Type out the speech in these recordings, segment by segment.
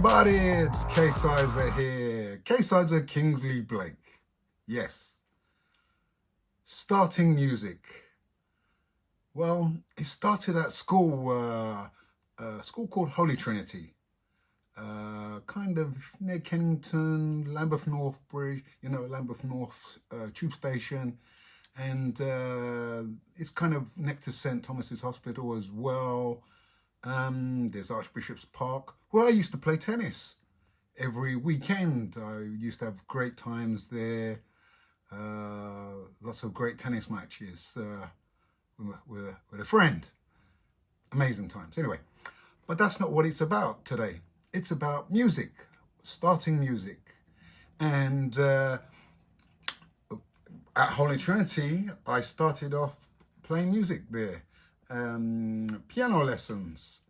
everybody, it's K-Sizer here. K-Sizer Kingsley Blake. Yes. Starting music. Well, it started at school, a school called Holy Trinity. Kind of near Kennington, Lambeth North Bridge, Lambeth North Tube Station. And it's kind of next to St. Thomas's Hospital as well. There's Archbishop's Park, where I used to play tennis every weekend. I used to have great times there. Lots of great tennis matches with a friend. Amazing times. Anyway, but that's not what it's about today. It's about music, starting music. And at Holy Trinity, I started off playing music there. Piano lessons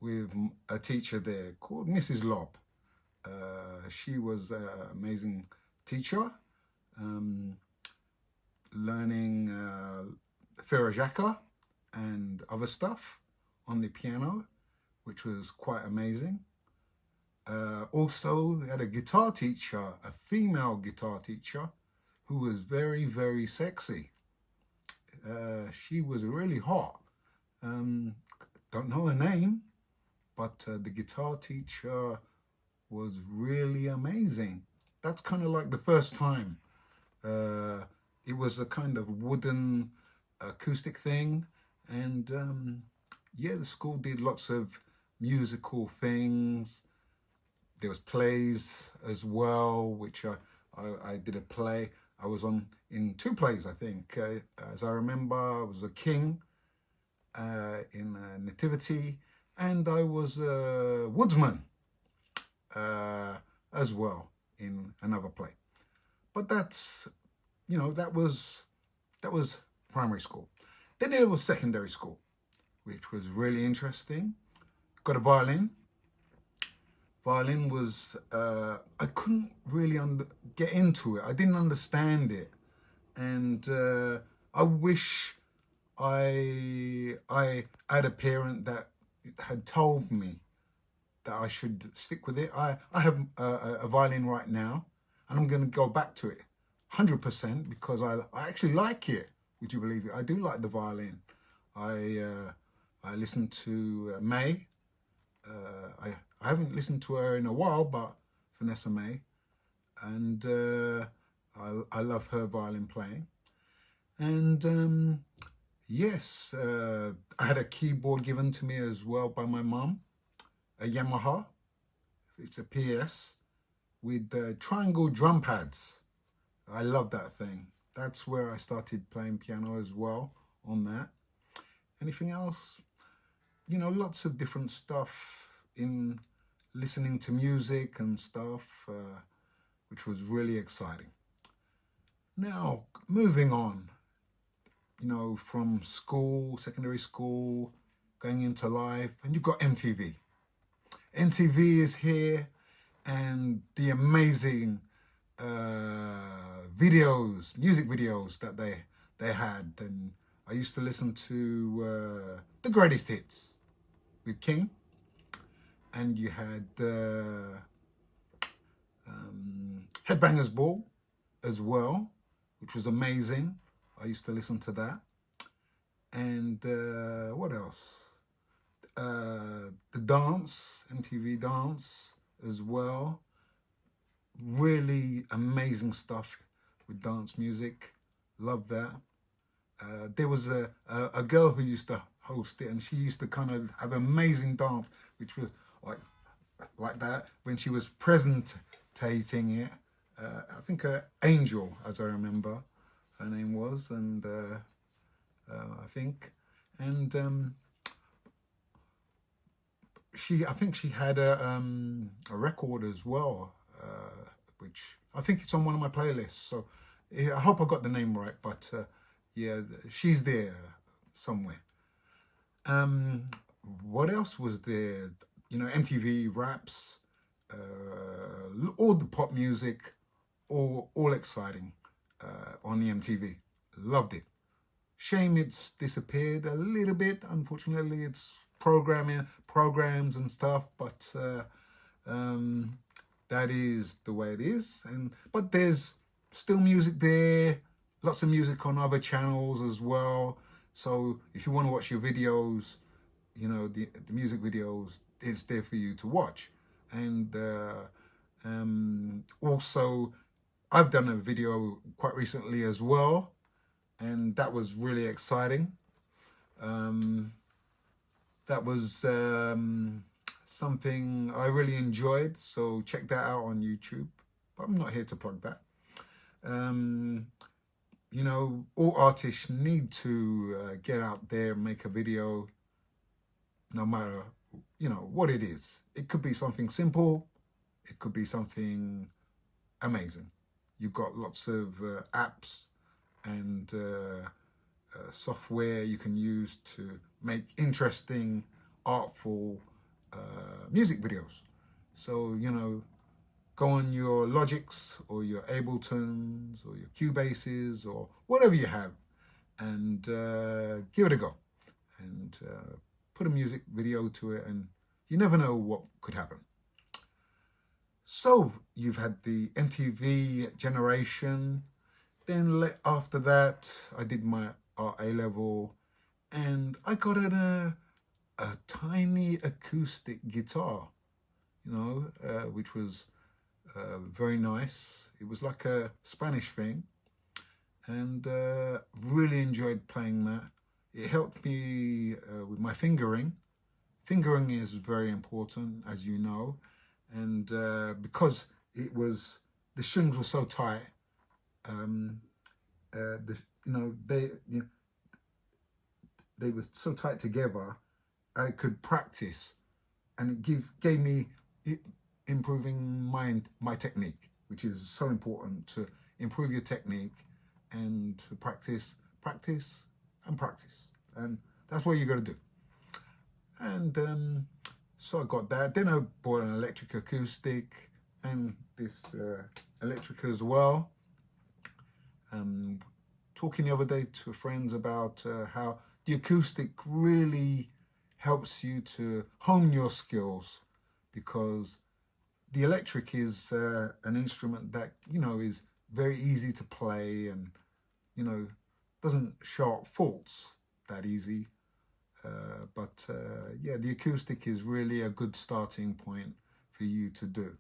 with a teacher there called Mrs. Lobb. She was an amazing teacher, learning Ferrajaka and other stuff on the piano, which was quite amazing. Also, we had a guitar teacher, a female guitar teacher, who was very, very sexy. She was really hot. Don't know her name, but the guitar teacher was really amazing. That's kind of like the first time. It was a kind of wooden acoustic thing, and yeah, the school did lots of musical things. There was plays as well, which I did a play. I was in 2 plays, I think. As I remember, I was a king in Nativity, and I was a woodsman as well in another play. But that's, that was primary school. Then there was secondary school, which was really interesting. Got a violin. Violin was, I couldn't really get into it. I didn't understand it. And I wish I had a parent that had told me that I should stick with it. I have a violin right now, and I'm going to go back to it 100% because I actually like it. Would you believe it? I do like the violin. I listen to May. I haven't listened to her in a while, but Vanessa May, and I love her violin playing. And yes, I had a keyboard given to me as well by my mum, a Yamaha. It's a PS with triangle drum pads. I love that thing. That's where I started playing piano as well, on that. Anything else? Lots of different stuff in listening to music and stuff, which was really exciting. Now, moving on, from school, secondary school, going into life, and you've got MTV. MTV is here, and the amazing videos, music videos that they had. And I used to listen to the greatest hits with King. And you had Headbangers Ball as well, which was amazing. I used to listen to that. And what else? The dance, MTV dance as well. Really amazing stuff with dance music. Love that. There was a girl who used to host it, and she used to kind of have amazing dance, which was like that when she was presentating it. I think Angel, as I remember, her name was, and I think, and I think she had a record as well, which I think it's on one of my playlists. So yeah, I hope I got the name right, but yeah, she's there somewhere. What else was there? MTV Raps, all the pop music, all exciting on the MTV. Loved it. Shame it's disappeared a little bit. Unfortunately, it's programs and stuff, but Um, that is the way it is. But there's still music there, lots of music on other channels as well. So if you want to watch your videos, you know, the music videos, it's there for you to watch. And also, I've done a video quite recently as well, and that was really exciting. Um, that was something I really enjoyed, so check that out on YouTube. But I'm not here to plug that. Um, you know, all artists need to get out there and make a video, no matter, you know, what it is. It could be something simple, it could be something amazing. You've got lots of apps and software you can use to make interesting, artful music videos. So, you know, go on your Logics or your Abletons or your Cubases or whatever you have and give it a go and put a music video to it, and you never know what could happen. So you've had the MTV generation. Then after that, I did my art A level, and I got a tiny acoustic guitar, you know, which was very nice. It was like a Spanish thing, and really enjoyed playing that. It helped me with my fingering. Fingering is very important, as you know, and because the strings were so tight, um, you know, they were so tight together. I could practice, and it gave me improving my technique, which is so important to improve your technique and to practice, practice, and practice, and that's what you got to do. And so I got that. Then I bought an electric acoustic and this electric as well. Talking the other day to friends about how the acoustic really helps you to hone your skills, because the electric is an instrument that, you know, is very easy to play and, you know, doesn't show up faults that easy. But yeah, the acoustic is really a good starting point for you to do.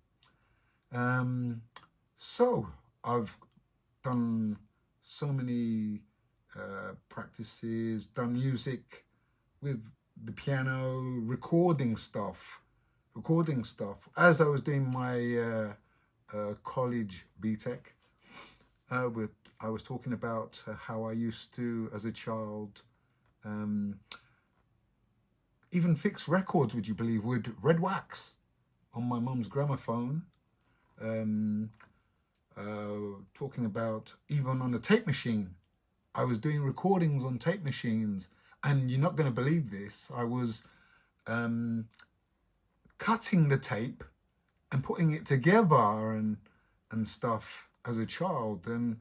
So I've done so many practices, done music with the piano, recording stuff. As I was doing my college BTEC, I was talking about how I used to, as a child, even fix records, would you believe, with red wax on my mum's gramophone. Talking about even on the tape machine. I was doing recordings on tape machines, and you're not going to believe this. I was cutting the tape and putting it together and stuff as a child, and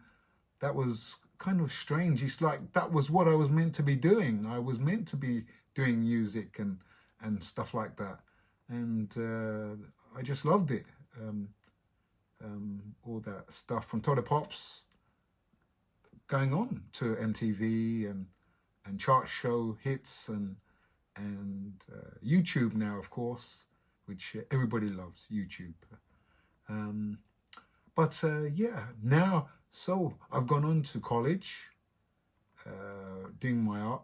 that was kind of strange. It's like that was what I was meant to be doing. I was meant to be doing music and stuff like that, and I just loved it. All that stuff from Todd Pops going on to MTV and chart show hits and YouTube now, of course, which everybody loves, YouTube. But yeah, now, so I've gone on to college, doing my art.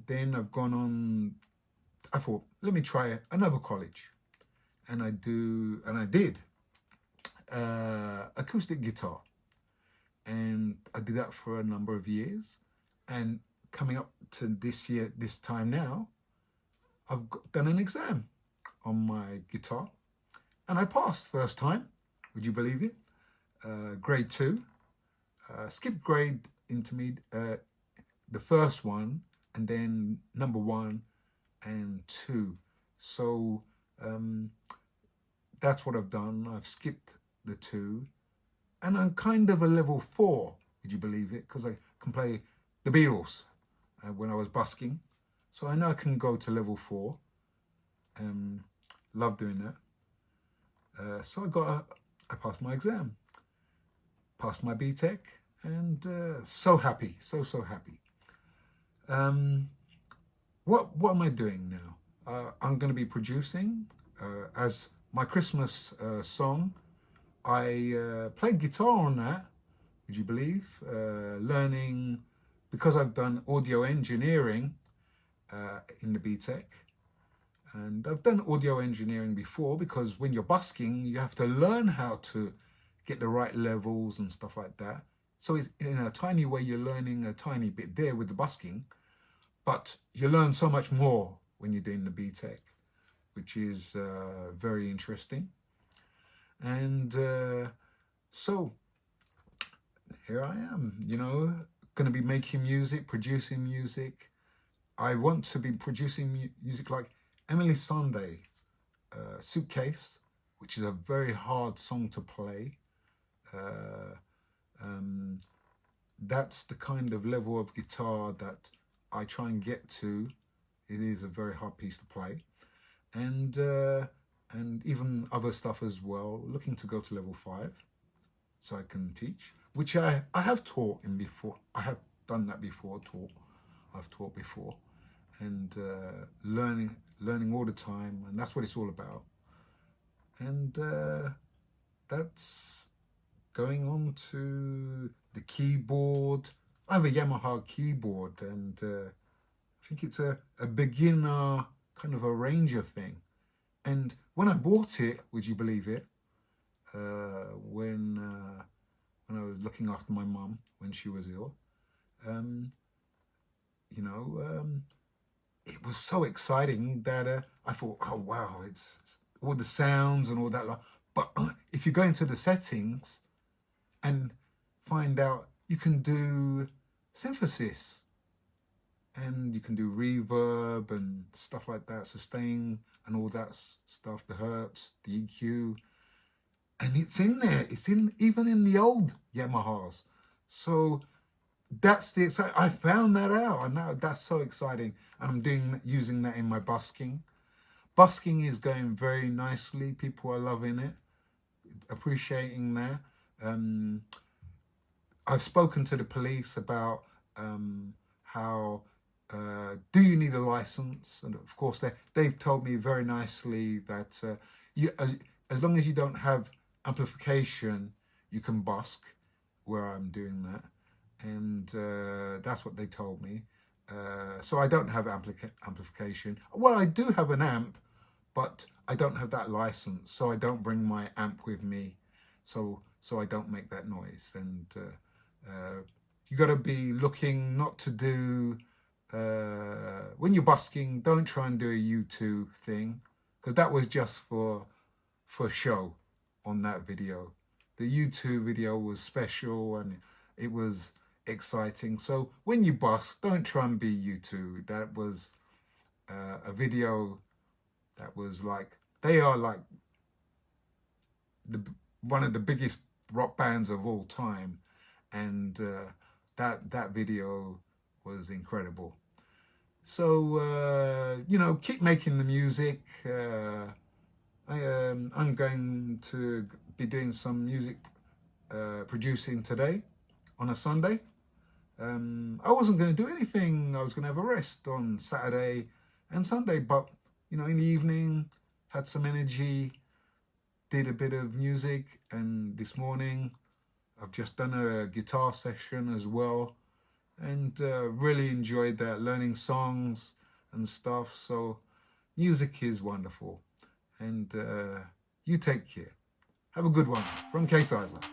Then I've gone on, I thought, let me try another college. And I did acoustic guitar. And I did that for a number of years. And coming up to this time now, I've done an exam on my guitar. And I passed first time, would you believe it? Grade 2. Skipped grade intermediate, the first one, and then number 1 and 2. So that's what I've done. I've skipped the 2, and I'm kind of a level 4, would you believe it? Because I can play the Beatles when I was busking. So I know I can go to level 4. Love doing that. So I passed my exam, passed my BTEC, and so happy, so happy. Um, what am I doing now? I'm going to be producing as my Christmas song. I played guitar on that. Would you believe? Learning because I've done audio engineering in the BTEC. And I've done audio engineering before because when you're busking, you have to learn how to get the right levels and stuff like that. So it's, in a tiny way, you're learning a tiny bit there with the busking, but you learn so much more when you're doing the BTEC, which is very interesting. And so here I am, going to be making music, producing music. I want to be producing music like Emily Sunday, Suitcase, which is a very hard song to play. That's the kind of level of guitar that I try and get to. It is a very hard piece to play, and even other stuff as well. Looking to go to level 5, so I can teach, which I have taught in before. I have done that before. I've taught before, and learning all the time, and that's what it's all about. And that's going on to the keyboard. I have a Yamaha keyboard, and I think it's a beginner kind of arranger thing. And when I bought it, would you believe it? When I was looking after my mum when she was ill, it was so exciting that I thought, oh wow, it's all the sounds and all that. But if you go into the settings and find out, you can do synthesis and you can do reverb and stuff like that, sustain and all that stuff, the hertz, the EQ, and it's in there. It's even in the old Yamahas. So that's the exciting. I found that out, and now that's so exciting. And I'm using that in my busking. Busking is going very nicely. People are loving it, appreciating that. I've spoken to the police about how do you need a license, and of course they've told me very nicely that as long as you don't have amplification, you can busk where I'm doing that, and that's what they told me. So I don't have amplification. Well, I do have an amp, but I don't have that license, so I don't bring my amp with me, so I don't make that noise. And you got to be looking not to do when you're busking. Don't try and do a U2 thing, because that was just for show on that video. The U2 video was special and it was exciting. So when you busk, don't try and be U2. That was a video that was like, they are like one of the biggest rock bands of all time, and that video was incredible. So keep making the music. I'm going to be doing some music producing today on a Sunday. I wasn't going to do anything. I was going to have a rest on Saturday and Sunday, but in the evening, had some energy, did a bit of music, and this morning I've just done a guitar session as well, and really enjoyed that, learning songs and stuff. So music is wonderful, and you take care. Have a good one. From K. Seidler.